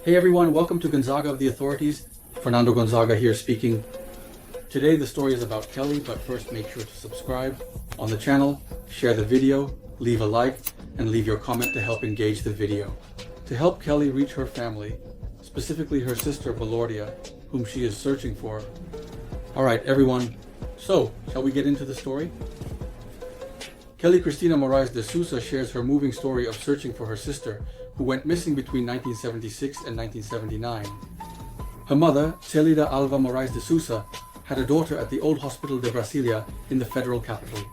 Hey everyone, welcome to Gonzaga of the Authorities. Fernando Gonzaga here speaking. Today the story is about Kelly, but first make sure to subscribe on the channel, share the video, leave a like, and leave your comment to help engage the video. To help Kelly reach her family, specifically her sister Valordia, whom she is searching for. Alright everyone, so shall we get into the story? Kelly Cristina Moraes de Souza shares her moving story of searching for her sister, who went missing between 1976 and 1979. Her mother, Celidalva Moraes de Souza, had a daughter at the old Hospital de Brasília in the federal capital.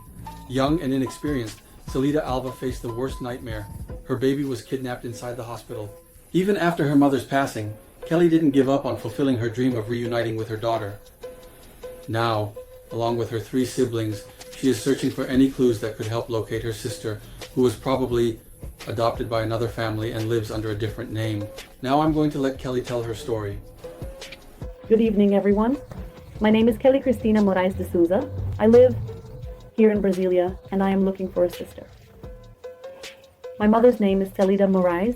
Young and inexperienced, Celidalva faced the worst nightmare. Her baby was kidnapped inside the hospital. Even after her mother's passing, Kelly didn't give up on fulfilling her dream of reuniting with her daughter. Now, along with her 3 siblings, she is searching for any clues that could help locate her sister, who was probably adopted by another family and lives under a different name. Now I'm going to let Kelly tell her story. Good evening, everyone. My name is Kelly Cristina Moraes de Souza. I live here in Brasília, and I am looking for a sister. My mother's name is Celidalva Moraes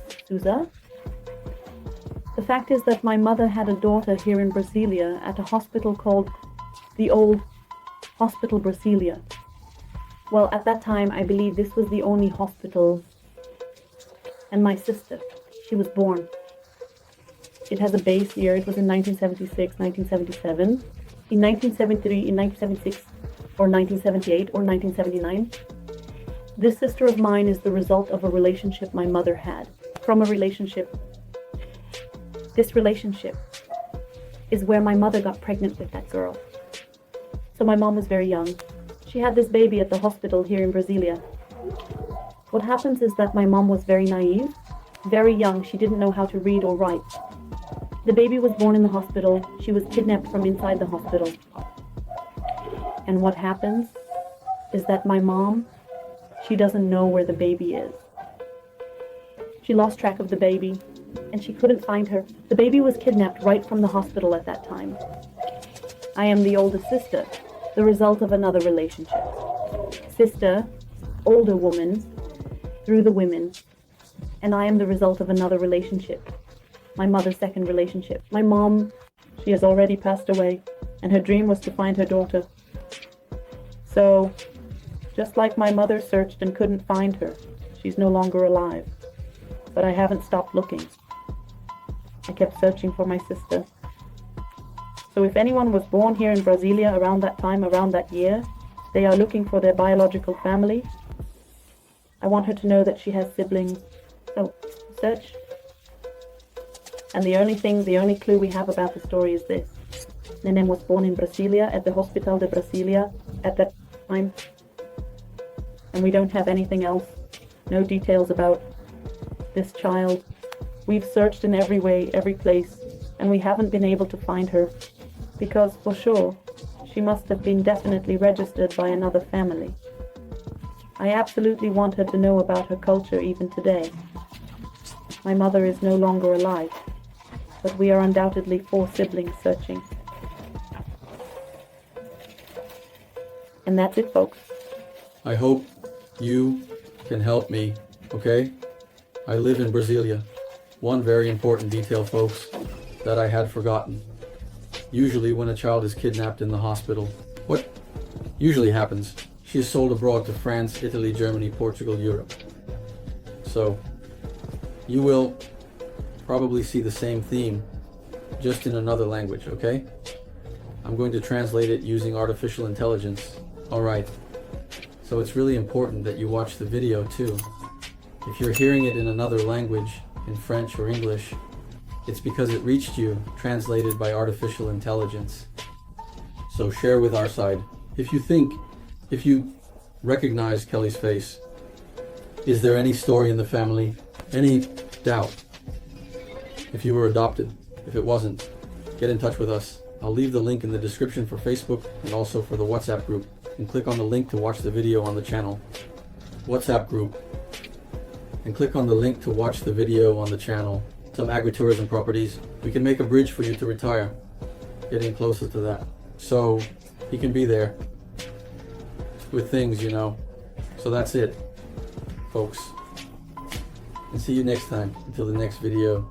de Souza. The fact is that my mother had a daughter here in Brasília at a hospital called the old Hospital Brasília. Well, at that time, I believe this was the only hospital. And my sister, she was born. It has a base year. It was in 1976, 1977. In 1973, in 1976, or 1978, or 1979. This sister of mine is the result of a relationship my mother had. From a relationship. This relationship is where my mother got pregnant with that girl. So my mom was very young. She had this baby at the hospital here in Brasília. What happens is that my mom was very naive, very young. She didn't know how to read or write. The baby was born in the hospital. She was kidnapped from inside the hospital. And what happens is that my mom, she doesn't know where the baby is. She lost track of the baby and she couldn't find her. The baby was kidnapped right from the hospital at that time. I am the oldest sister, the result of another relationship. Sister, older woman, through the women, and I am the result of another relationship. My mother's second relationship. My mom, she has already passed away, and her dream was to find her daughter. So, just like my mother searched and couldn't find her, she's no longer alive. But I haven't stopped looking. I kept searching for my sister. So if anyone was born here in Brasília around that time, around that year, they are looking for their biological family. I want her to know that she has siblings. So, search. And the only clue we have about the story is this. Nenem was born in Brasília, at the Hospital de Brasília, at that time. And we don't have anything else. No details about this child. We've searched in every way, every place, and we haven't been able to find her. Because, for sure, she must have been definitely registered by another family. I absolutely want her to know about her culture even today. My mother is no longer alive, but we are undoubtedly 4 siblings searching. And that's it, folks. I hope you can help me, okay? I live in Brasília. One very important detail, folks, that I had forgotten. Usually when a child is kidnapped in the hospital, what usually happens, she is sold abroad to France, Italy, Germany, Portugal, Europe. So, you will probably see the same theme, just in another language, okay? I'm going to translate it using artificial intelligence. Alright, so it's really important that you watch the video too. If you're hearing it in another language, in French or English, it's because it reached you, translated by artificial intelligence. So share with our side. If you recognize Kelly's face, is there any story in the family, any doubt? If you were adopted, if it wasn't, get in touch with us. I'll leave the link in the description for Facebook and also for the WhatsApp group, and click on the link to watch the video on the channel. WhatsApp group. And click on the link to watch the video on the channel. Some agritourism properties. We can make a bridge for you to retire. Getting closer to that. So he can be there with things, you know. So that's it, folks. And see you next time. Until the next video.